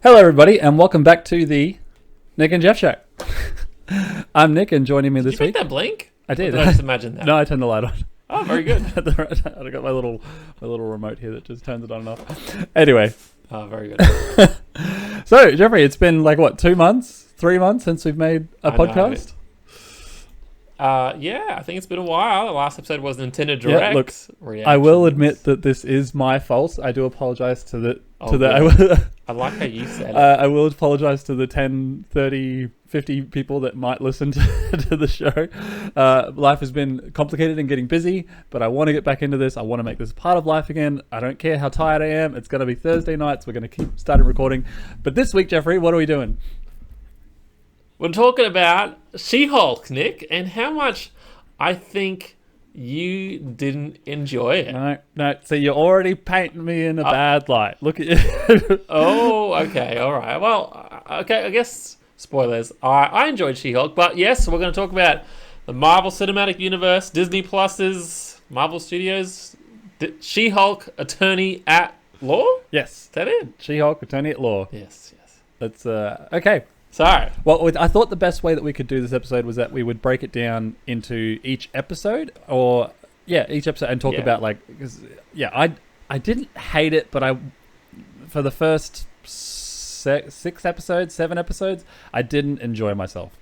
Hello, everybody, and welcome back to the Nick and Jeff show. I'm Nick, and joining me this Did you week. make that blink? I did. Or did I just imagine that? No, I turned the light on. Oh, very good. I got my little remote here that just turns it on and off. Anyway, Oh, very good. so Jeffrey, it's been like what, 2 months, 3 months since we've made a I know. podcast. Yeah, I think it's been a while. The last episode was Nintendo Direct. Yeah, look, reactions. I will admit that this is my fault. I do apologize to the I like how you said it. I will apologize to the 10, 30, 50 people that might listen to the show. Life has been complicated and getting busy, but I want to get back into this. I want to make this part of life again. I don't care how tired I am. It's going to be Thursday nights. We're going to keep starting recording. But this week, Jeffrey, what are we doing? We're talking about She-Hulk, Nick, and how much I think you didn't enjoy it. No. So you're already painting me in a bad light. Look at you. Oh, okay, all right. Well, okay, I guess spoilers. I enjoyed She-Hulk, but yes, we're going to talk about the Marvel Cinematic Universe, Disney Plus's Marvel Studios, She-Hulk Attorney at Law? Yes. Is that it? She-Hulk, Attorney at Law. Yes. That's okay. Sorry. Well, I thought the best way that we could do this episode was that we would break it down into each episode, and talk about I didn't hate it, but for the first 7 episodes, I didn't enjoy myself.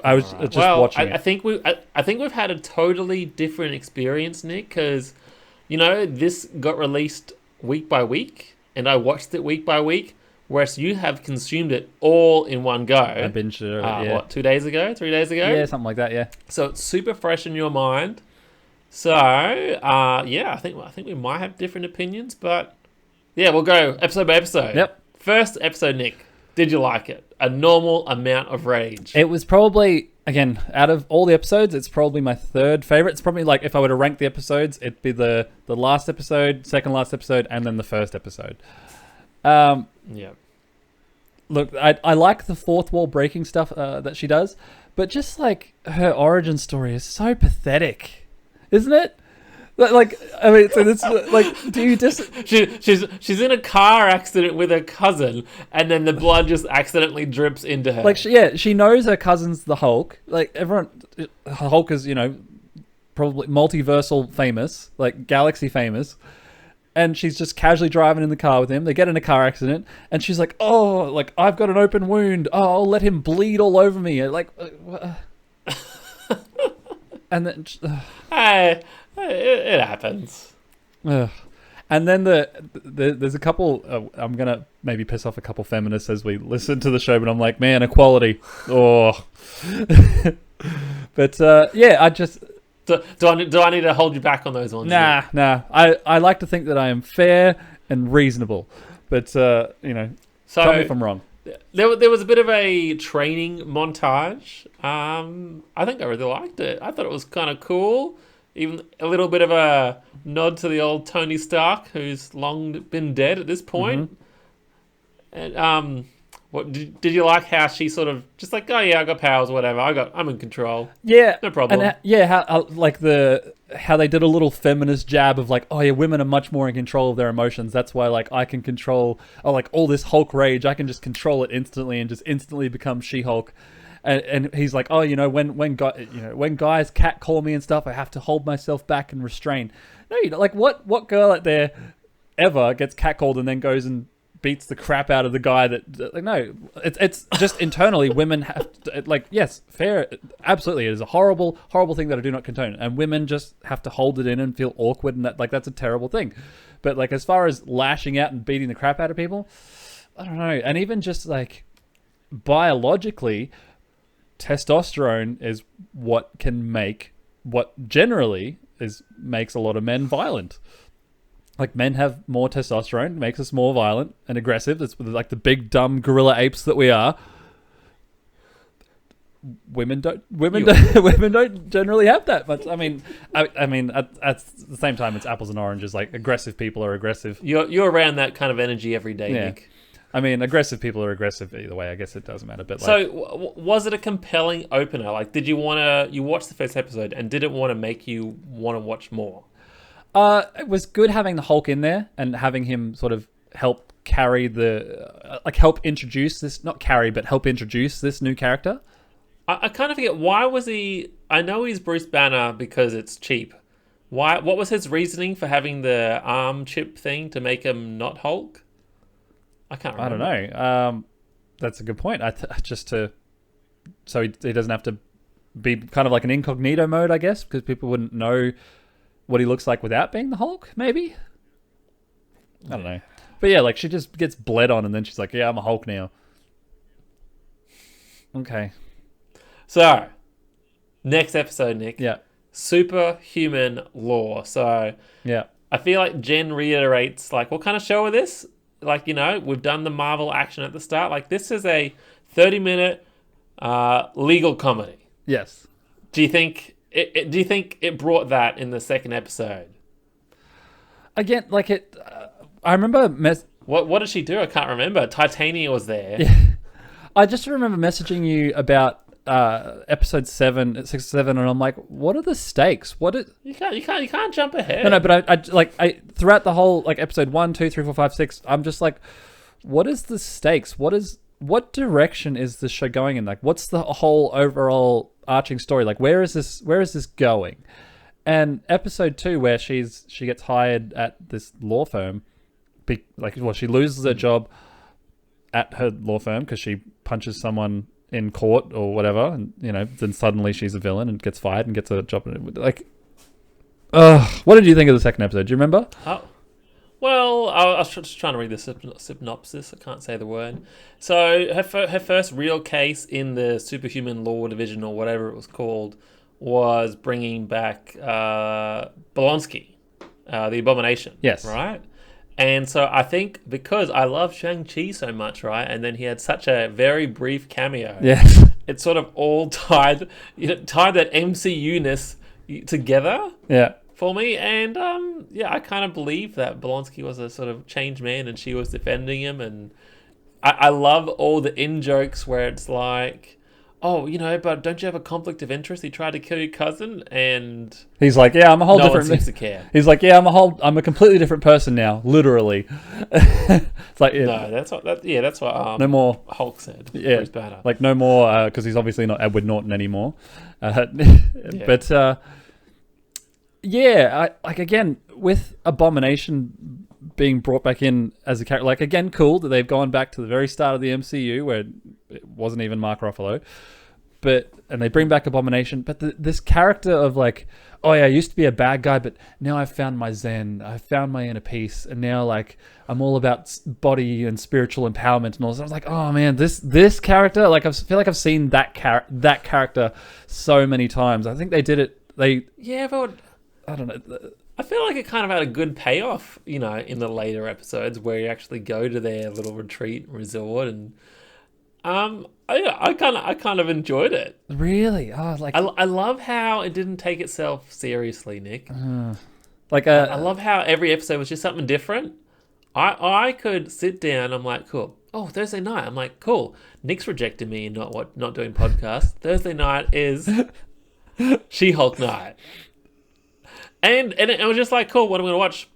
I was just watching it. I think we've had a totally different experience, Nick, because this got released week by week, and I watched it week by week. Whereas you have consumed it all in one go. I binged it. What, 2 days ago? 3 days ago? Yeah, something like that. Yeah. So it's super fresh in your mind. So I think we might have different opinions, but yeah, we'll go episode by episode. Yep. First episode, Nick. Did you like it? A normal amount of rage. It was probably, again, out of all the episodes, it's probably my third favorite. It's probably like if I were to rank the episodes, it'd be the last episode, second last episode, and then the first episode. Yeah. Look, I like the fourth wall breaking stuff that she does, but just like her origin story is so pathetic, isn't it? Like, I mean, so it's like, do you just? She's in a car accident with her cousin, and then the blood just accidentally drips into her. Like, she knows her cousin's the Hulk. Like everyone, Hulk is probably multiversal famous, like galaxy famous. And she's just casually driving in the car with him. They get in a car accident, and she's like, "Oh, like I've got an open wound. Oh, I'll let him bleed all over me." Like, and then, hey, it happens. And then there's a couple. I'm gonna maybe piss off a couple feminists as we listen to the show, but I'm like, man, equality. Oh, but I just. Do I need to hold you back on those ones? Nah. I like to think that I am fair and reasonable, but tell me if I'm wrong. There was a bit of a training montage. I think I really liked it. I thought it was kind of cool. Even a little bit of a nod to the old Tony Stark, who's long been dead at this point. Mm-hmm. And what did you like how she sort of just like, oh yeah, I got powers, whatever. I'm in control. Yeah, no problem. And how they did a little feminist jab of like, oh yeah, women are much more in control of their emotions. That's why like I can control all this Hulk rage. I can just control it instantly and just instantly become She-Hulk. And he's like, oh, when guys catcall me and stuff, I have to hold myself back and restrain. No, what girl out there ever gets catcalled and then goes and beats the crap out of the guy it's just internally women have to, yes, fair, absolutely, it is a horrible thing that I do not condone, and women just have to hold it in and feel awkward, and that's a terrible thing. But like as far as lashing out and beating the crap out of people, I don't know. And even just like biologically, testosterone is what generally makes a lot of men violent. Like, men have more testosterone, makes us more violent and aggressive. That's like the big dumb gorilla apes that we are. Women don't generally have that much. I mean, at the same time, it's apples and oranges. Like, aggressive people are aggressive. You're around that kind of energy every day, yeah. Nick. I mean, aggressive people are aggressive either way. I guess it doesn't matter. But was it a compelling opener? Like, did you watch the first episode and did it want to make you want to watch more? It was good having the Hulk in there and having him sort of help carry help introduce this, not carry, but help introduce this new character. I kind of forget, why was he... I know he's Bruce Banner because it's cheap. Why? What was his reasoning for having the arm chip thing to make him not Hulk? I can't remember. I don't know. That's a good point. So he doesn't have to be kind of like an incognito mode, I guess, because people wouldn't know what he looks like without being the Hulk, maybe? I don't know. But yeah, like she just gets bled on and then she's like, yeah, I'm a Hulk now. Okay. So, next episode, Nick. Yeah. Superhuman lore. So, yeah, I feel like Jen reiterates, like, what kind of show is this? Like, you know, we've done the Marvel action at the start. Like, this is a 30-minute legal comedy. Yes. Do you think it brought that in the second episode? Again, like it... I remember... What did she do? I can't remember. Titania was there. Yeah. I just remember messaging you about episode 6 or 7, and I'm like, what are the stakes? You can't jump ahead. No, but I throughout the whole, like, episode 1, 2, 3, 4, 5, 6, I'm just like, what is the stakes? What direction is this show going in? Like, what's the whole overall arching story? Like, where is this going? And episode 2, where she gets hired at this law firm, she loses her job at her law firm because she punches someone in court or whatever, and then suddenly she's a villain and gets fired and gets a job. Like, what did you think of the second episode? Do you remember? Oh, well, I was just trying to read the synopsis. I can't say the word. So her first real case in the Superhuman Law Division, or whatever it was called, was bringing back Blonsky, the Abomination. Yes. Right? And so I think because I love Shang-Chi so much, right? And then he had such a very brief cameo. Yes. It sort of all tied that MCU-ness together. Yeah. For me. And I kind of believe that Blonsky was a sort of changed man and she was defending him. And I love all the in-jokes where it's like, oh, but don't you have a conflict of interest? He tried to kill your cousin, and he's like, yeah, I'm a whole different... No one seems to care. He's like, yeah, I'm a completely different person now, literally. It's like, yeah, no, that's what no more Hulk said. Yeah, Bruce Banner. Like no more, because he's obviously not Edward Norton anymore. Yeah. But again, with Abomination being brought back in as a character, like, again, cool that they've gone back to the very start of the MCU where it wasn't even Mark Ruffalo, and they bring back Abomination, but this character of like, oh yeah, I used to be a bad guy, but now I've found my zen, I've found my inner peace, and now like I'm all about body and spiritual empowerment and all this. I was like, oh man, this character, like, I feel like I've seen that character so many times. I think they did it. But I don't know. I feel like it kind of had a good payoff, in the later episodes where you actually go to their little retreat resort, and I kind of enjoyed it. Really? Oh, like I love how it didn't take itself seriously, Nick. I love how every episode was just something different. I could sit down. I'm like, cool. Oh, Thursday night. I'm like, cool. Nick's rejected me and not doing podcasts. Thursday night is She-Hulk night. And it was just like, cool, what am I going to watch?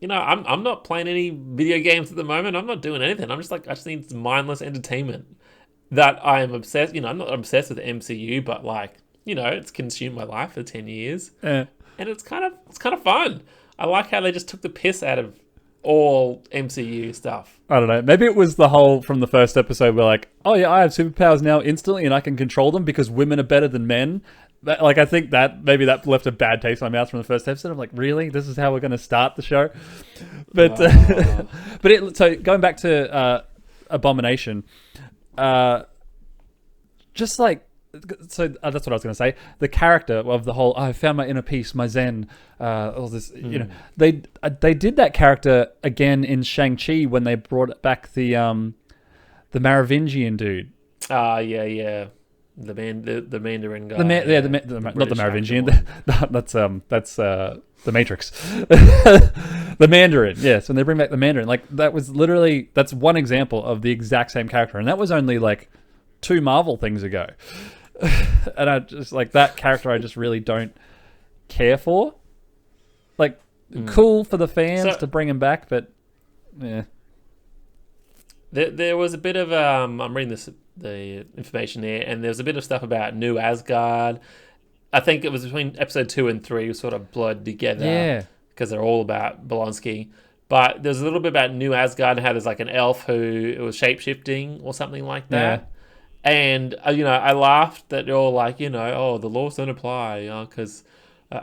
I'm not playing any video games at the moment. I'm not doing anything. I'm just like, I just need some mindless entertainment that I am obsessed. I'm not obsessed with the MCU, but like, it's consumed my life for 10 years. Yeah. And it's kind of fun. I like how they just took the piss out of all MCU stuff. I don't know. Maybe it was the whole from the first episode where like, oh yeah, I have superpowers now instantly and I can control them because women are better than men. Like, I think that maybe that left a bad taste in my mouth from the first episode. I'm like, really? This is how we're going to start the show? But so going back to Abomination, just like, so that's what I was going to say. The character of the whole, I found my inner peace, my zen, all this, they did that character again in Shang-Chi when they brought back the Merovingian dude. Yeah. The Mandarin guy. Not the Merovingian. That's the Matrix. The Mandarin. Yes, when they bring back the Mandarin, like that's one example of the exact same character, and that was only like 2 Marvel things ago. And I just like that character. I just really don't care for. Like, cool for the fans to bring him back, but yeah. There was a bit of I'm reading the information here, and there was a bit of stuff about New Asgard. I think it was between episode 2 and 3 was sort of blurred together. Yeah. Because they're all about Blonsky. But there's a little bit about New Asgard and how there's like an elf who it was shape-shifting or something like that. Yeah. And, I laughed that they're all like, oh, the laws don't apply, because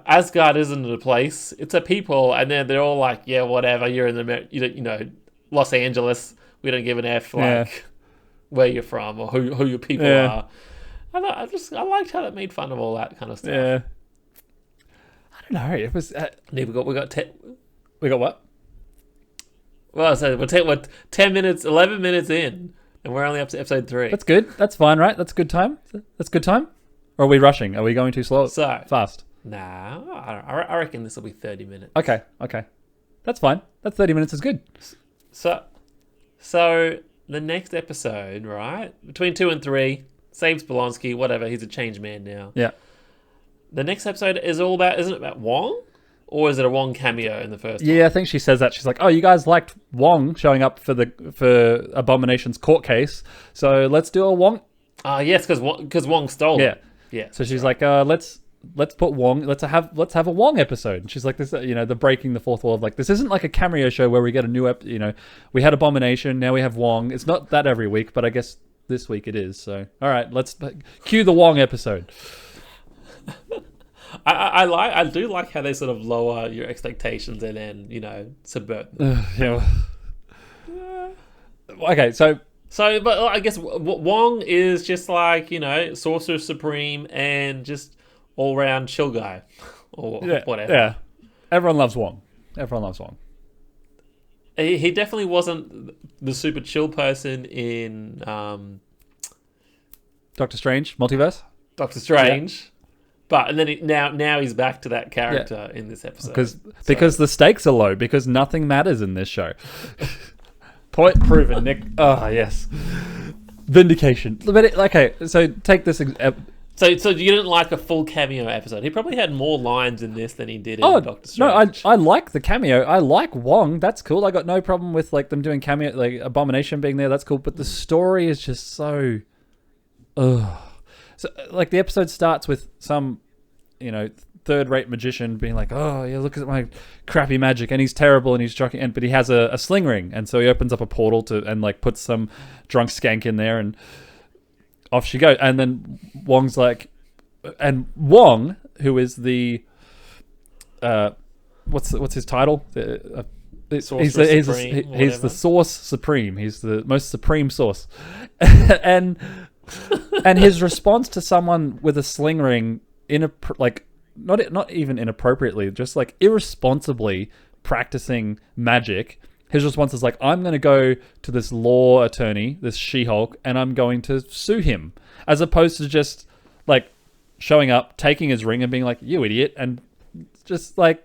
Asgard isn't a place, it's a people. And then they're all like, yeah, whatever, you're in the, Los Angeles, we don't give an F, like, where you're from or who your people are. I liked how that made fun of all that kind of stuff. Yeah. I don't know. It was. We got we got what? Well, so we're 10 minutes, 11 minutes in, and we're only up to episode 3. That's good. That's fine, right? That's good time. That's good time. Or are we rushing? Are we going too slow? So Fast. Nah, I reckon this will be 30 minutes. Okay. That's fine. That 30 minutes is good. So the next episode, right, between 2 and 3, saves Blonsky, whatever. He's a changed man now. Yeah. The next episode is all about, isn't it about Wong? Or is it a Wong cameo in the first one? Yeah, I think she says that. She's like, oh, you guys liked Wong showing up for Abomination's court case, so let's do a Wong. Yes, because Wong stole it. Yeah. So she's like, let's put Wong, let's have a Wong episode. And she's like, this, the breaking the fourth wall of like, this isn't like a cameo show where we get a new we had Abomination, now we have Wong. It's not that every week, but I guess this week it is. So, all right, let's cue the Wong episode. I do like how they sort of lower your expectations and then subvert them. Okay, so but I guess Wong is just like Sorcerer Supreme and just all round chill guy or whatever. Yeah, everyone loves Wong. He definitely wasn't the super chill person in Doctor Strange Multiverse. Doctor Strange. Yeah. But and then now he's back to that character in this episode because the stakes are low because nothing matters in this show. Point proven, Nick. Oh yes, vindication. But okay, so take this. So you didn't like a full cameo episode? He probably had more lines in this than he did in Doctor Strange. No, I like the cameo. I like Wong. That's cool. I got no problem with like them doing cameo, like Abomination being there. That's cool. But the story is just so. So, like, the episode starts with some, third-rate magician being like, oh, yeah, look at my crappy magic, and he's terrible, and he's drunk, but he has a sling ring, and so he opens up a portal and, like, puts some drunk skank in there, and off she goes. And then Wong's like... And Wong, who is the... what's his title? He's the Source Supreme. He's the most supreme source. And his response to someone with a sling ring, not even inappropriately, just like irresponsibly practicing magic, his response is like, I'm going to go to this law attorney, this She-Hulk, and I'm going to sue him. As opposed to just like showing up, taking his ring and being like, you idiot, and just like,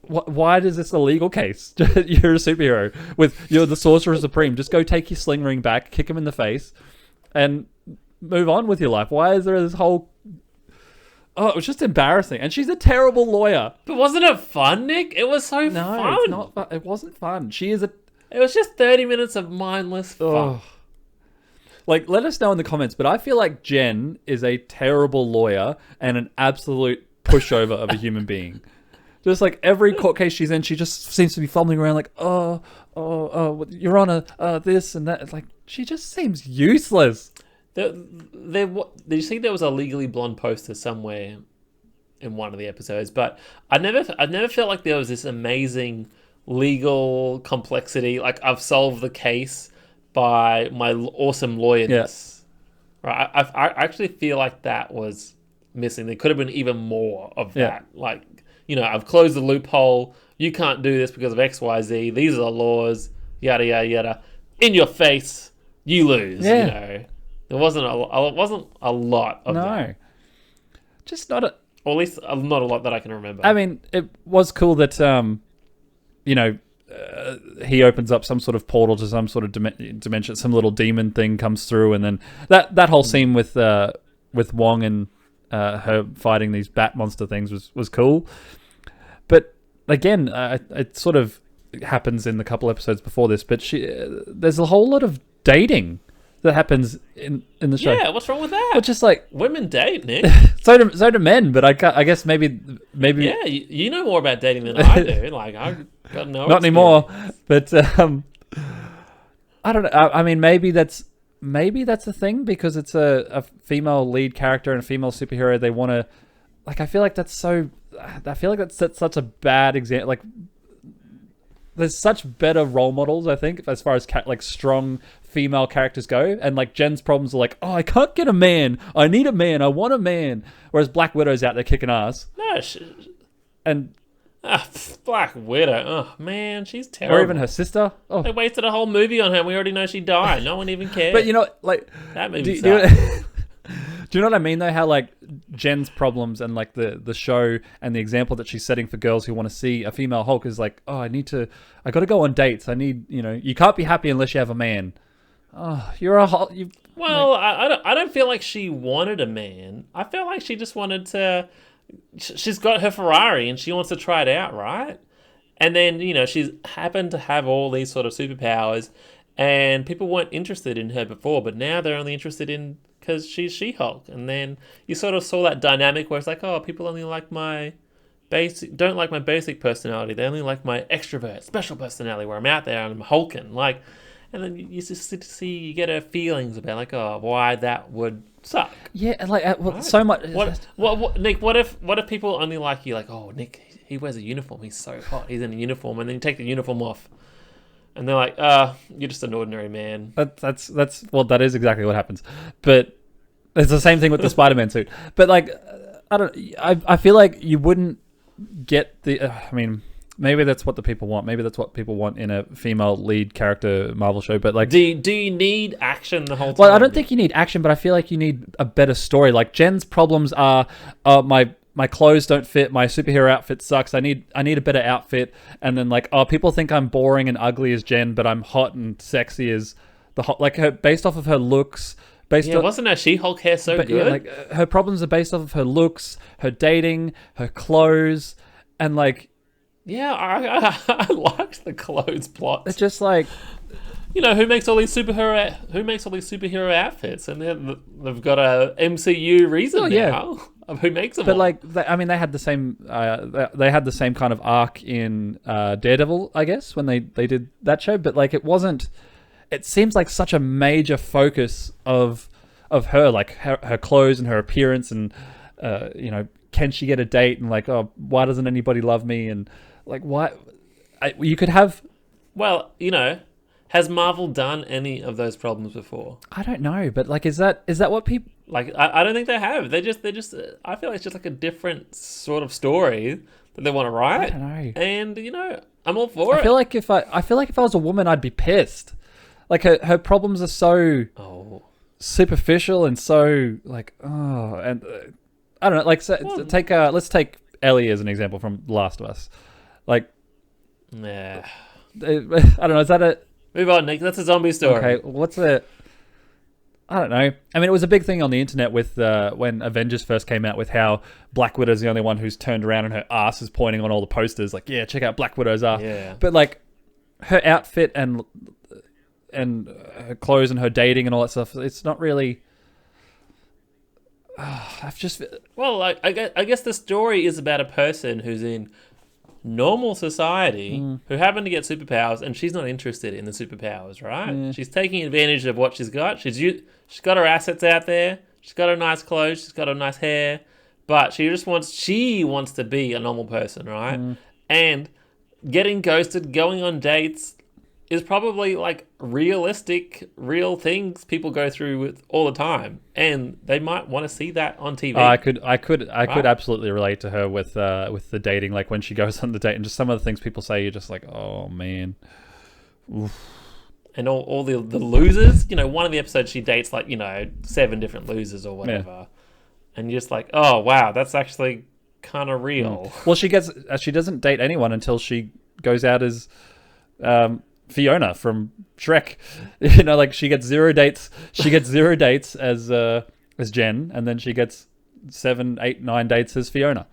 why is this a legal case? You're a superhero. You're the Sorcerer Supreme. Just go take your sling ring back, kick him in the face, and move on with your life. Why is there this whole... Oh, it was just embarrassing. And she's a terrible lawyer. But wasn't it fun, Nick? It was so fun. No, it's not fun. It wasn't fun. It was just 30 minutes of mindless fun. Oh. Like, let us know in the comments, but I feel like Jen is a terrible lawyer and an absolute pushover of a human being. Just like every court case she's in, she just seems to be fumbling around like, Your Honor, this and that. It's like, she just seems useless. Did you see there was a Legally Blonde poster somewhere in one of the episodes? But I never felt like there was this amazing legal complexity. Like, I've solved the case by my awesome lawyerness. Yeah. Right? I actually feel like that was missing. There could have been even more of that. Like, I've closed the loophole. You can't do this because of X, Y, Z. These are the laws. Yada yada yada. In your face, you lose. Yeah. There wasn't a lot of that. Just not a... Or at least not a lot that I can remember. I mean, it was cool that, he opens up some sort of portal to some sort of dimension. Some little demon thing comes through, and then that whole scene with Wong and her fighting these bat monster things was cool. But again, it sort of happens in the couple episodes before this, but there's a whole lot of dating that happens in the show. Yeah, what's wrong with that? Which is like women date, Nick. so do men, but I guess maybe Yeah, you know more about dating than I do. Like I've got no not experience. anymore. But I don't know. I mean, maybe that's the thing because it's a female lead character and a female superhero. They want to like. I feel like that's such a bad example. Like, there's such better role models, I think, as far as like strong female characters go. And like Jen's problems are like, oh, I can't get a man. I need a man. I want a man. Whereas Black Widow's out there kicking ass. No, and Black Widow. Oh man, she's terrible. Or even her sister. Oh, they wasted a whole movie on her. We already know she died. No one even cared. But you know, like that movie. Do you know what I mean though? How like Jen's problems and like the show and the example that she's setting for girls who want to see a female Hulk is like, oh, I got to go on dates. I need, you can't be happy unless you have a man. Oh, you're a Hulk. Well, like, I don't feel like she wanted a man. I feel like she just wanted to. She's got her Ferrari and she wants to try it out, right? And then she's happened to have all these sort of superpowers, and people weren't interested in her before, but now they're only interested in. Because she's She-Hulk, and then you sort of saw that dynamic where it's like, oh, people only like don't like my basic personality. They only like my extrovert, special personality where I'm out there and I'm hulking. Like, and then you just you get her feelings about like, oh, why that would suck. Yeah, and like right? so much. What Nick? What if people only like you? Like, oh, Nick, he wears a uniform. He's so hot. He's in a uniform, and then you take the uniform off. And they're like, you're just an ordinary man. That's that is exactly what happens. But it's the same thing with the Spider-Man suit. But like, I feel like you wouldn't get the. I mean, maybe that's what the people want. Maybe that's what people want in a female lead character Marvel show. But like, do you need action the whole time? Well, I don't think you need action, but I feel like you need a better story. Like Jen's problems are, my clothes don't fit. My superhero outfit sucks. I need a better outfit. And then like, oh, people think I'm boring and ugly as Jen, but I'm hot and sexy as the hot. Like her, based off of her looks. Wasn't her She-Hulk hair so good? Yeah, like her problems are based off of her looks, her dating, her clothes, and like. Yeah, I liked the clothes plot. It's just like. Who makes all these superhero outfits, and they've got a MCU reason now of who makes them. But all. like, they had the same. They had the same kind of arc in Daredevil, I guess, when they did that show. But like, it wasn't. It seems like such a major focus of her, like her clothes and her appearance, and can she get a date? And like, oh, why doesn't anybody love me? And like, why? You could have. Well, has Marvel done any of those problems before? I don't know, but like, is that what people like? I don't think they have. They just. I feel like it's just like a different sort of story that they want to write. I don't know. And I'm all for it. I feel like if I was a woman, I'd be pissed. Like her problems are so superficial and so like and I don't know. Like let's take Ellie as an example from Last of Us. Like, yeah, I don't know. Is that a move on, Nick? That's a zombie story. Okay, what's the? I don't know. I mean, it was a big thing on the internet with when Avengers first came out, with how Black Widow's the only one who's turned around and her ass is pointing on all the posters. Like, yeah, check out Black Widow's ass. Yeah. But like, her outfit and her clothes and her dating and all that stuff, it's not really. I've just. Well, I guess the story is about a person who's in normal society who happen to get superpowers, and she's not interested in the superpowers, right? Yeah. She's taking advantage of what she's got. She's got her assets out there. She's got her nice clothes. She's got her nice hair, but she wants to be a normal person, right? And getting ghosted, going on dates is probably like real things people go through with all the time, and they might want to see that on TV. I could absolutely relate to her with the dating, like when she goes on the date and just some of the things people say, you're just like, oh man. Oof. And all the losers, one of the episodes she dates like 7 different losers or whatever, yeah. And you're just like, oh wow, that's actually kind of real. Well, she doesn't date anyone until she goes out as Fiona from Shrek. Like she gets 0 dates. She gets 0 dates as Jen, and then she gets 7, 8, 9 dates as Fiona.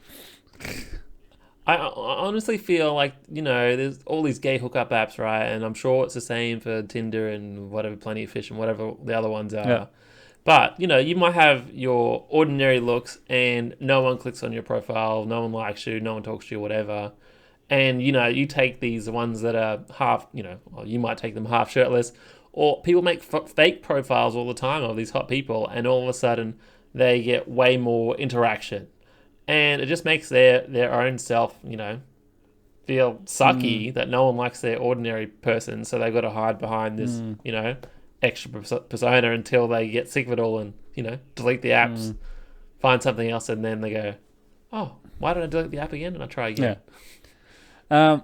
I honestly feel like, there's all these gay hookup apps, right? And I'm sure it's the same for Tinder and whatever, Plenty of Fish and whatever the other ones are. Yeah. But, you might have your ordinary looks and no one clicks on your profile, no one likes you, no one talks to you, whatever. And, you take these ones that are half, well, you might take them half shirtless, or people make fake profiles all the time of these hot people, and all of a sudden they get way more interaction. And it just makes their own self, feel sucky that no one likes their ordinary person, so they've got to hide behind this, extra persona until they get sick of it all and, delete the apps, find something else, and then they go, oh, why did I delete the app again? And I try again. Yeah.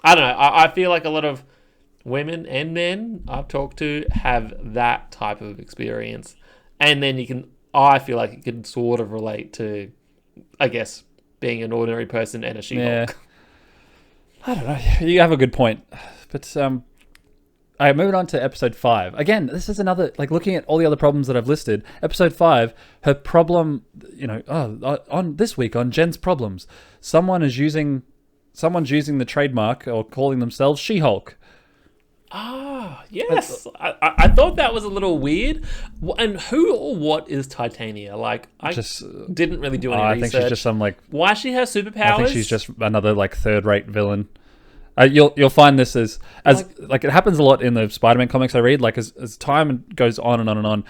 I don't know. I feel like a lot of women and men I've talked to have that type of experience. And then I feel like it can sort of relate to, I guess, being an ordinary person and a She-Hulk. Yeah. I don't know. You have a good point. But all right, moving on to episode 5. Again, this is another, like, looking at all the other problems that I've listed. Episode 5, her problem, on this week on Jen's problems, someone's using the trademark or calling themselves She-Hulk. Ah, yes. I thought that was a little weird. And who or what is Titania? Like, I didn't really do any research. I think she's just some, like... Why she has superpowers? I think she's just another, like, third-rate villain. You'll find this as it happens a lot in the Spider-Man comics I read. Like, as time goes on and on and on,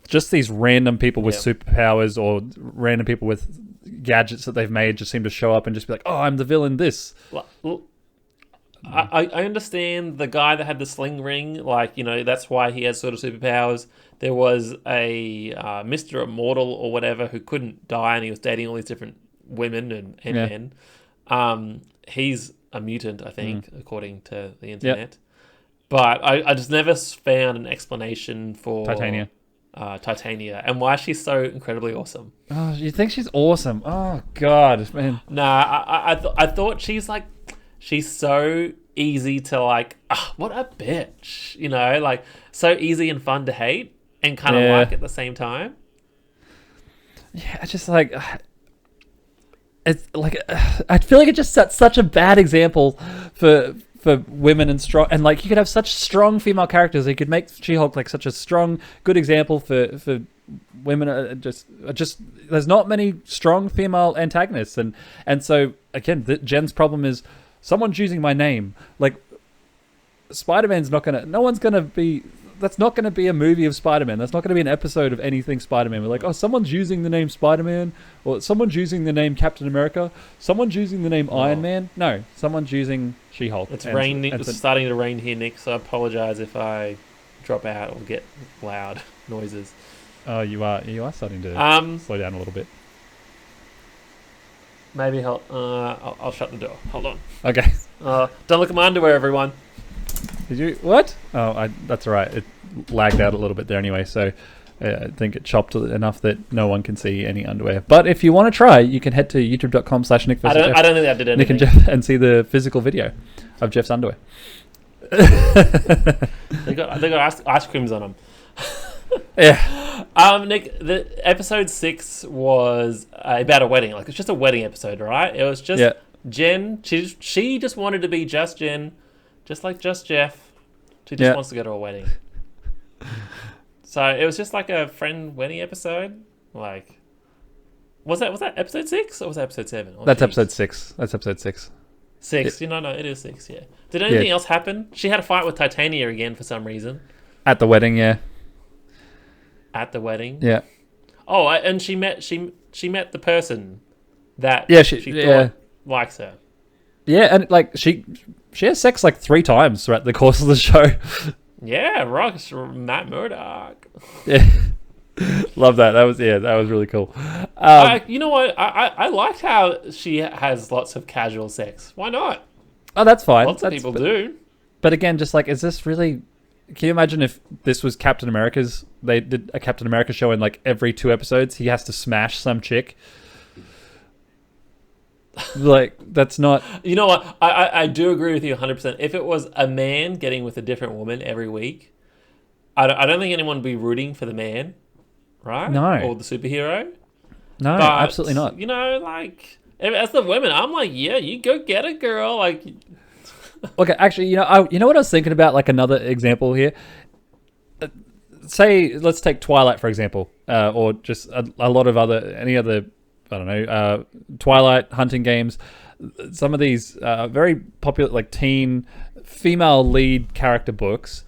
just these random people with superpowers or random people with gadgets that they've made just seem to show up and just be like, oh, I'm the villain this. Well, I understand the guy that had the sling ring, like, that's why he has sort of superpowers. There was a Mr. Immortal or whatever who couldn't die, and he was dating all these different women and men. He's a mutant, I think, according to the internet. Yep. But I just never found an explanation for Titania. And why she's so incredibly awesome. Oh, you think she's awesome? Oh, God, man. Nah, I thought she's so easy to, like, what a bitch, like, so easy and fun to hate and kind of like at the same time. Yeah, it's just like, it's like, I feel like it just sets such a bad example for women and strong, and like you could have such strong female characters. You could make She-Hulk like such a strong, good example for women. Just there's not many strong female antagonists, and so again, Jen's problem is someone's using my name. Like, Spider-Man's not gonna. No one's gonna be. That's not going to be a movie of Spider-Man. That's not going to be an episode of anything Spider-Man. We're like, oh, someone's using the name Spider-Man, or someone's using the name Captain America, someone's using the name Iron Man. No, someone's using She-Hulk. It's raining. It's starting to rain here, Nick. So I apologize if I drop out or get loud noises. Oh, you are starting to slow down a little bit. Maybe I'll shut the door. Hold on. Okay. Don't look at my underwear, everyone. Did you what? Oh, that's all right. It lagged out a little bit there anyway, so I think it chopped enough that no one can see any underwear. But if you want to try, you can head to youtube.com/Nick. I don't think that did anything. Nick and Jeff, and see the physical video of Jeff's underwear. they got ice creams on them. Yeah. Nick, the episode 6 was about a wedding. Like, it's just a wedding episode, right? It was just Jen. She just wanted to be just Jen. Just like Just Jeff. She just wants to go to a wedding. So it was just like a friend wedding episode. Like, was that episode 6 or was that episode 7? Oh, that's episode 6. That's episode 6. 6. No, it is 6, yeah. Did anything else happen? She had a fight with Titania again for some reason. At the wedding, yeah. At the wedding? Yeah. Oh, and she met the person that she thought likes her. Yeah, and like she has sex like 3 times throughout the course of the show. Yeah, rocks Matt Murdock. Yeah, love that. That was really cool. You know what? I liked how she has lots of casual sex. Why not? Oh, that's fine. Lots of people do. But again, just like, is this really? Can you imagine if this was Captain America's? They did a Captain America show, and like every 2 episodes, he has to smash some chick. Like, that's not... You know what? I do agree with you 100%. If it was a man getting with a different woman every week, I don't think anyone would be rooting for the man, right? No. Or the superhero. No, absolutely not. Like, As the women, I'm like, yeah, you go get it, girl. Like, Okay, actually, you know what I was thinking about? Like another example here. Say, let's take Twilight for example, or just a lot of any other, I don't know, Twilight hunting games. Some of these very popular, like teen female lead character books,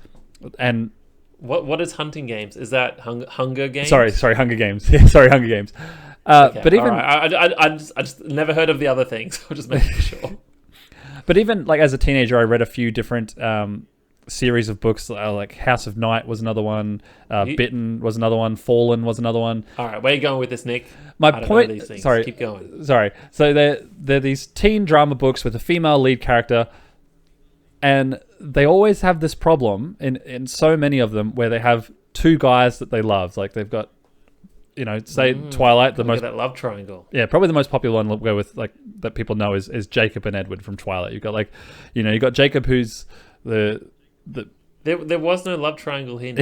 and what is hunting games? Is that Hunger Games? Sorry, Hunger Games. Yeah, sorry, Hunger Games. Okay, but even I just never heard of the other things. I'm just making sure. But even like as a teenager, I read a few different series of books. Like House of Night was another one. Bitten was another one. Fallen was another one. All right, where are you going with this, Nick? My I don't point. know these things. Sorry, keep going. Sorry. So they're these teen drama books with a female lead character, and they always have this problem in so many of them where they have two guys that they love. Like they've got, say Twilight, the most that love triangle. Yeah, probably the most popular one we'll go with, like that people know is Jacob and Edward from Twilight. You've got like, you got Jacob who's the There was no love triangle here.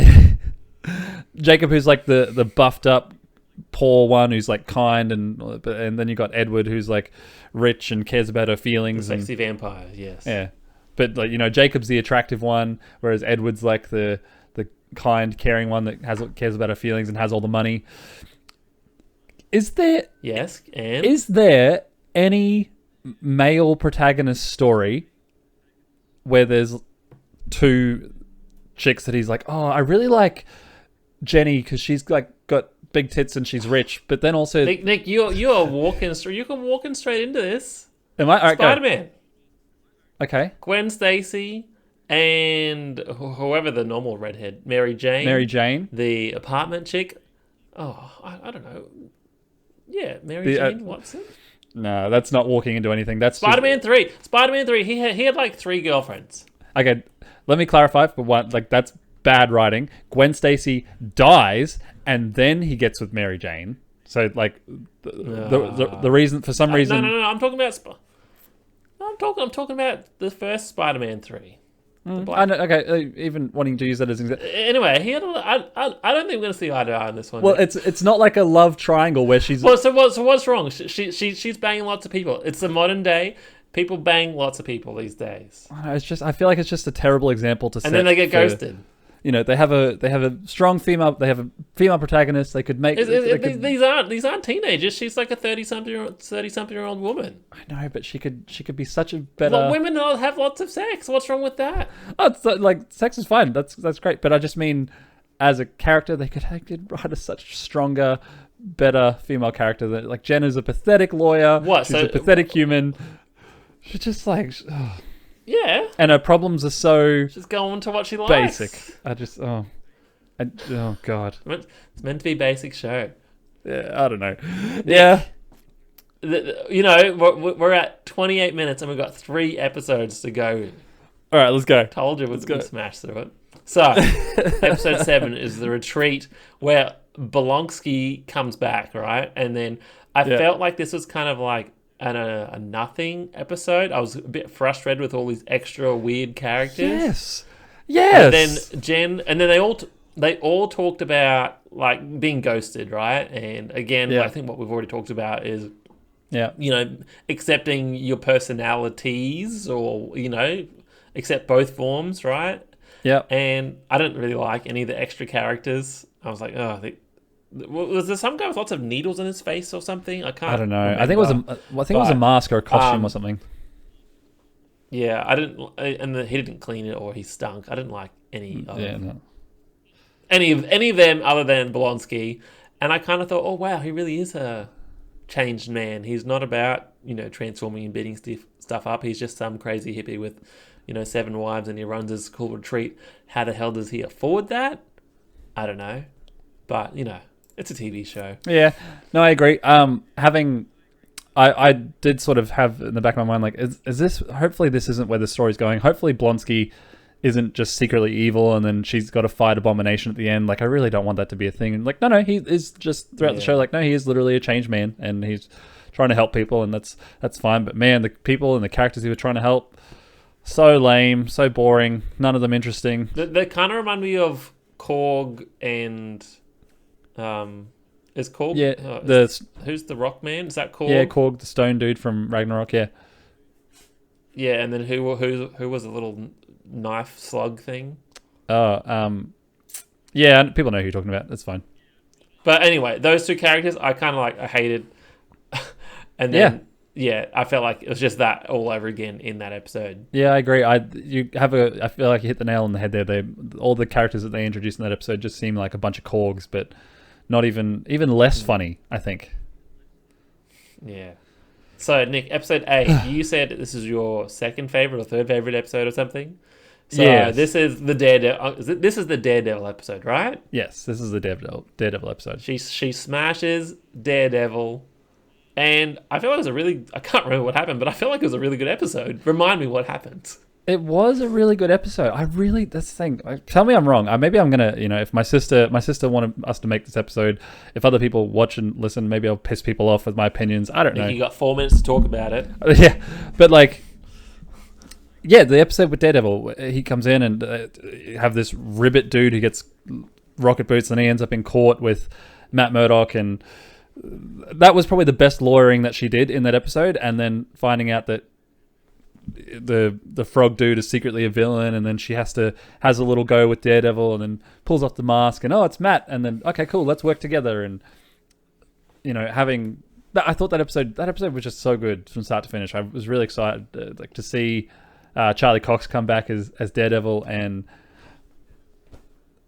Jacob who's like the buffed up poor one who's like kind, and then you got Edward who's like rich and cares about her feelings. The sexy vampire, yes. Yeah, but like Jacob's the attractive one, whereas Edward's like the kind, caring one that cares about her feelings and has all the money. Is there any male protagonist story where there's two chicks that he's like, oh, I really like Jenny because she's like got big tits and she's rich, but then also Nick, you are walking straight. You can walking straight into this. Am I? All right, Spider-Man. Okay. Gwen Stacy and whoever the normal redhead, Mary Jane, the apartment chick. Oh, I don't know. Yeah, Mary Jane Watson. No, that's not walking into anything. That's Spider-Man 3. Spider-Man 3. He had like 3 girlfriends. Okay, let me clarify for one. Like that's bad writing. Gwen Stacy dies, and then he gets with Mary Jane. So like the reason for some reason. No. I'm talking about. I'm talking about the first Spider-Man 3. I know, okay, even wanting to use that as an example. Anyway, he had. I don't think we're gonna see eye to eye on this one. Well, it's not like a love triangle where she's. Well, so what's wrong? She's banging lots of people. It's the modern day. People bang lots of people these days. I feel like it's just a terrible example to set. And then they get ghosted. They have a strong female. They have a female protagonist. They could make. These aren't teenagers. She's like a 30-something year old woman. I know, but she could be such a better. Well, women have lots of sex. What's wrong with that? Oh, it's like sex is fine. That's great. But I just mean, as a character, they could write a such stronger, better female character. That like Jen is a pathetic lawyer. What? She's a pathetic human. She's just like. Oh. Yeah. And her problems are so... She's going to what she likes. Basic. Oh God. It's meant to be a basic show. Yeah, I don't know. Yeah. We're at 28 minutes and we've got 3 episodes to go. All right, let's go. Told you we'd smash through it. So, episode 7 is The Retreat, where Blonsky comes back, right? And then I felt like this was kind of like a nothing episode. I was a bit frustrated with all these extra weird characters. Yes. And then Jen, and then they all talked about like being ghosted, right? And again, I think what we've already talked about is, accepting your personalities, or accept both forms, right? Yeah. And I didn't really like any of the extra characters. I was like, was there some guy with lots of needles in his face or something? I don't know. Remember. I think it was a mask or a costume or something. Yeah, I didn't, and he didn't clean it or he stunk. I didn't like any of any of them other than Blonsky, and I kind of thought, oh wow, he really is a changed man. He's not about transforming and beating stuff up. He's just some crazy hippie with 7 wives, and he runs his cool retreat. How the hell does he afford that? I don't know, but it's a TV show. Yeah, no, I agree. I did sort of have in the back of my mind, like, is this, hopefully this isn't where the story's going. Hopefully Blonsky isn't just secretly evil and then she's got to fight Abomination at the end. Like, I really don't want that to be a thing. And like, no, he is just throughout the show, like, no, he is literally a changed man and he's trying to help people, and that's fine. But man, the people and the characters he was trying to help, so lame, so boring, none of them interesting. They kind of remind me of Korg and is Korg. Yeah, Who's the Rock Man? Is that Korg? Yeah, Korg, the stone dude from Ragnarok. Yeah. Yeah, and then who was the little knife slug thing? Yeah, people know who you're talking about. That's fine. But anyway, those two characters I kind of I hated, and then I felt like it was just that all over again in that episode. Yeah, I agree. I feel like you hit the nail on the head there. All the characters that they introduced in that episode just seem like a bunch of Korgs, but not even less funny, I think. Yeah. So, Nick, episode 8, you said this is your second favorite or third favorite episode or something. So, this is the Daredevil. This is the Daredevil episode, right? Yes, this is the Daredevil episode. She smashes Daredevil, and I feel like I can't remember what happened, but I feel like it was a really good episode. Remind me what happened. It was a really good episode. That's the thing. Tell me I'm wrong. Maybe I'm gonna, if my sister wanted us to make this episode, if other people watch and listen, maybe I'll piss people off with my opinions. I don't know. You got 4 minutes to talk about it. Yeah, but the episode with Daredevil, he comes in and have this Ribbit dude who gets rocket boots, and he ends up in court with Matt Murdock, and that was probably the best lawyering that she did in that episode. And then finding out that the frog dude is secretly a villain, and then she has a little go with Daredevil, and then pulls off the mask, and it's Matt, and then okay, cool, let's work together. And I thought that episode was just so good from start to finish. I was really excited to see Charlie Cox come back as Daredevil and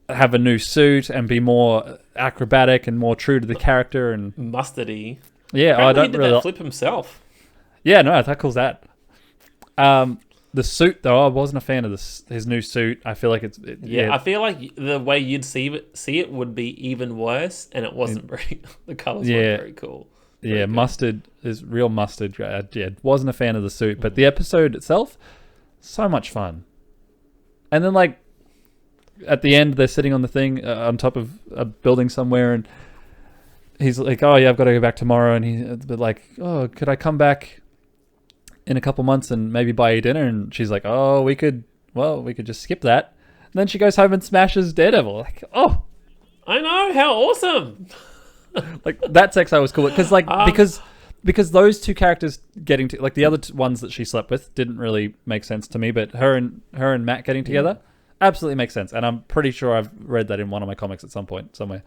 have a new suit and be more acrobatic and more true to the character and mustardy. Yeah, apparently he did that flip himself. Yeah, no, how cool's that? The suit though, I wasn't a fan of his new suit. I feel like I feel like the way you'd see it would be even worse, and it wasn't very. The colors weren't very cool. Very good. Mustard is real mustard. Wasn't a fan of the suit, but the episode itself, so much fun. And then at the end, they're sitting on the thing on top of a building somewhere, and he's like, "Oh yeah, I've got to go back tomorrow." And but "Oh, could I come back in a couple months and maybe buy you dinner?" And she's like, "Oh, we could just skip that." And then she goes home and smashes Daredevil. I know, how awesome. That sex I was cool because because those two characters getting to the other ones that she slept with didn't really make sense to me, but her and Matt getting together absolutely makes sense. And I'm pretty sure I've read that in one of my comics at some point somewhere.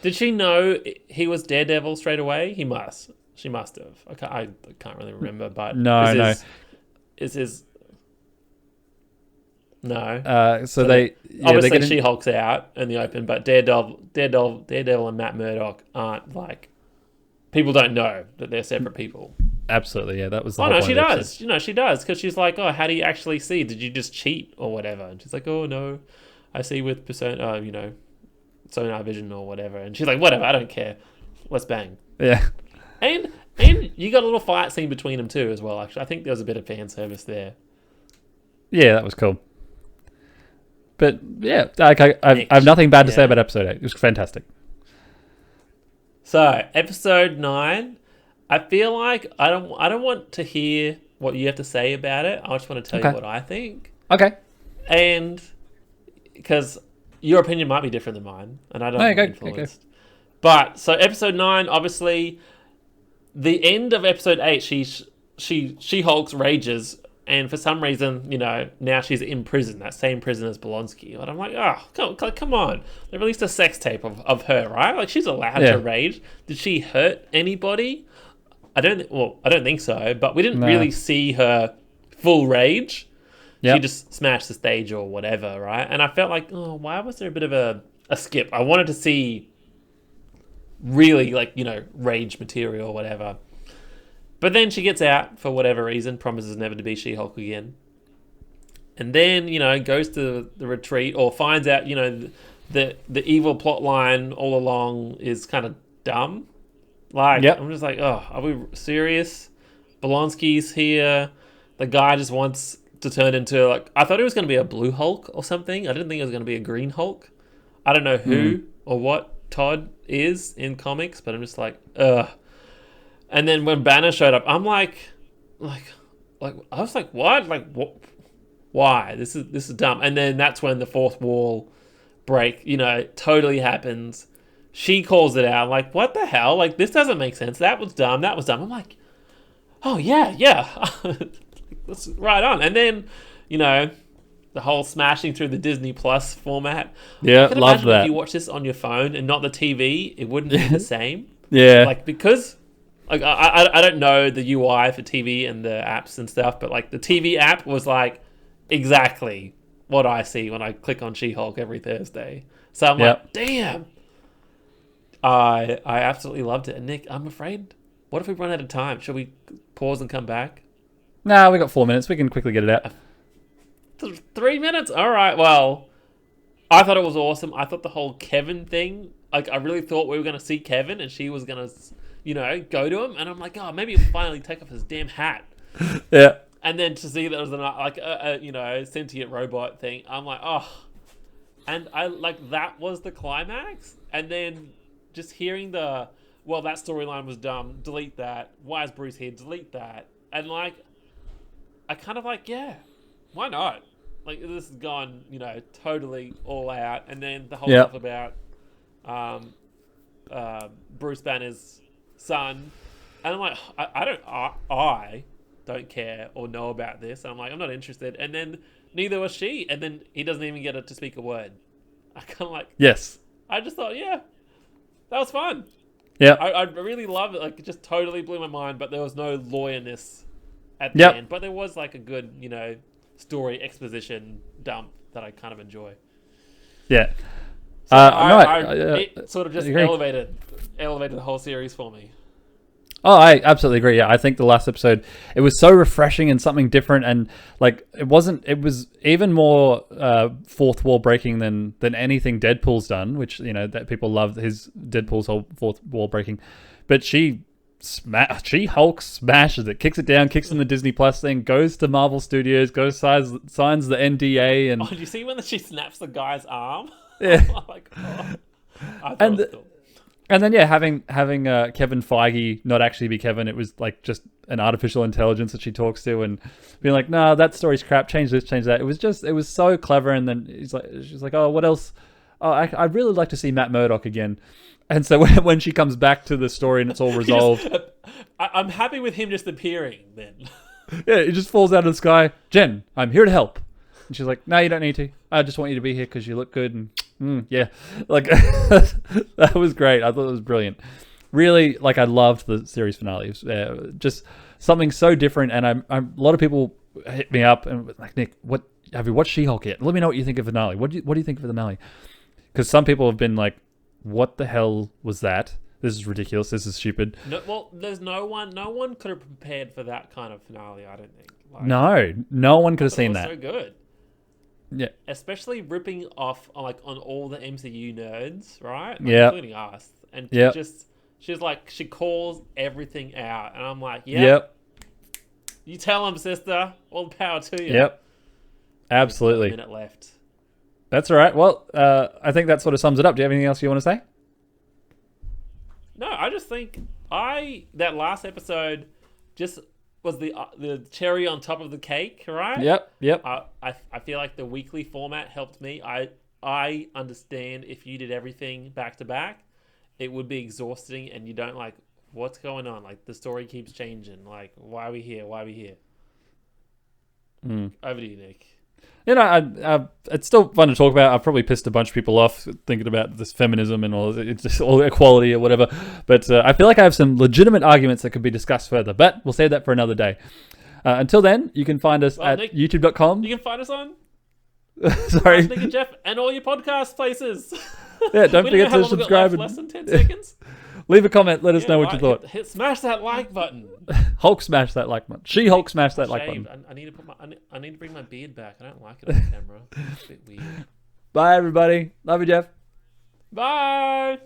Did she know he was Daredevil straight away? She must have. I can't really remember, but no. So they obviously she hulks out in the open, but Daredevil and Matt Murdock aren't people don't know that they're separate people. Absolutely, yeah, that was. The whole point she does. She does because she's like, "Oh, how do you actually see? Did you just cheat or whatever?" And she's like, "Oh no, I see with persona, sonar vision or whatever." And she's like, "Whatever, I don't care. Let's bang." Yeah. And you got a little fight scene between them too as well. Actually, I think there was a bit of fan service there. Yeah, that was cool. But yeah, I have nothing bad to say about episode 8. It was fantastic. So episode 9, I feel like I don't want to hear what you have to say about it. I just want to tell you what I think. Okay. And because your opinion might be different than mine, and I don't want to be influenced. Okay. But so episode 9, obviously. The end of episode 8, she Hulk's rages, and for some reason, now she's in prison, that same prison as Blonsky. And I'm like, come on. They released a sex tape of her, right? She's allowed to rage. Did she hurt anybody? I don't think so, but we didn't really see her full rage. Yep. She just smashed the stage or whatever, right? And I felt like, why was there a bit of a skip? I wanted to see really rage material or whatever. But then she gets out for whatever reason, promises never to be She-Hulk again. And then, goes to the retreat or finds out, the evil plot line all along is kind of dumb. I'm just like, are we serious? Blonsky's here. The guy just wants to turn into I thought it was going to be a blue Hulk or something. I didn't think it was going to be a green Hulk. I don't know who or what Todd is in comics, but I'm just like, ugh. And then when Banner showed up, I'm like I was like, what? What? Why? This is dumb. And then that's when the fourth wall break, totally happens. she calls it out. I'm like, what the hell? Like, this doesn't make sense. That was dumb. That was dumb. I'm like, oh, yeah. That's right on. And then, the whole smashing through the Disney Plus format. Yeah, I can love imagine that. if you watch this on your phone and not the TV, it wouldn't be the same. Yeah. Like, because... Like, I don't know the UI for TV and the apps and stuff, but, like, the TV app was, like, exactly what I see when I click on She-Hulk every Thursday. So I'm like, damn. I absolutely loved it. And Nick, I'm afraid, what if we run out of time? Should we pause and come back? Nah, we got 4 minutes. We can quickly get it out. 3 minutes? All right, well, I thought it was awesome. I thought the whole Kevin thing, like, I really thought we were going to see Kevin and she was going to... go to him, and I'm like, oh, maybe he'll finally take off his damn hat. Yeah. And then to see that it was a sentient robot thing, I'm like, oh. And I like that was the climax, and then just hearing that storyline was dumb. Delete that. Why is Bruce here? Delete that. And like, I kind of like, yeah, why not? Like this has gone, totally all out, and then the whole stuff about Bruce Banner's son, and I'm like, I don't care or know about this. And I'm like, I'm not interested. And then neither was she. And then he doesn't even get to speak a word. I kind of like, yes. I just thought, yeah, that was fun. Yeah. I really loved it. Like, it just totally blew my mind. But there was no lawyerness at the end. But there was like a good, story exposition dump that I kind of enjoy. Yeah. So it sort of just elevated the whole series for me. Oh, I absolutely agree. Yeah, I think the last episode, it was so refreshing and something different, and like it was even more fourth wall breaking than anything Deadpool's done, which that people love his Deadpool's whole fourth wall breaking, but she Hulk smashes it, kicks it down, kicks in the Disney Plus thing, goes to Marvel Studios, signs the NDA, and did you see when she snaps the guy's arm? Yeah. Like, I thought it was cool. And then having Kevin Feige not actually be Kevin, it was like just an artificial intelligence that she talks to, and being like, "No, that story's crap. Change this, change that." It was so clever. And then she's like, "Oh, what else? Oh, I'd really like to see Matt Murdock again." And so when she comes back to the story and it's all resolved, I'm happy with him just appearing. Then yeah, it just falls out of the sky. Jen, I'm here to help. And she's like, "No, you don't need to. I just want you to be here because you look good." And yeah, like that was great. I thought it was brilliant. Really, like I loved the series finale. It was, just something so different. And a lot of people hit me up and like, Nick, what have you watched She-Hulk yet? Let me know what you think of the finale. What do you think of the finale? Because some people have been like, "What the hell was that? This is ridiculous. This is stupid." There's no one could have prepared for that kind of finale. I don't think. Like, no one could have seen that. So good. Yeah, especially ripping off on all the MCU nerds, right? Including us. And she calls everything out, and I'm like, yep. You tell them, sister. All the power to you. Yep, absolutely. A minute left. That's all right. Well, I think that sort of sums it up. Do you have anything else you want to say? No, I just think that last episode just was the cherry on top of the cake, right? Yep. I feel like the weekly format helped me. I understand if you did everything back to back, it would be exhausting, and you don't like what's going on. Like the story keeps changing. Like why are we here? Over to you, Nick. It's still fun to talk about. I've probably pissed a bunch of people off thinking about this feminism and all equality or whatever. But I feel like I have some legitimate arguments that could be discussed further. But we'll save that for another day. Until then, you can find us at Nick, youtube.com. You can find us on Sorry, Nick and Jeff and all your podcast places. Yeah, don't forget to subscribe. Less than 10 seconds. Leave a comment. Let us know what you thought. Smash that like button. Hulk smash that like button. She-Hulk smash that like button. I need to bring my beard back. I don't like it on camera. It's a bit weird. Bye, everybody. Love you, Jeff. Bye.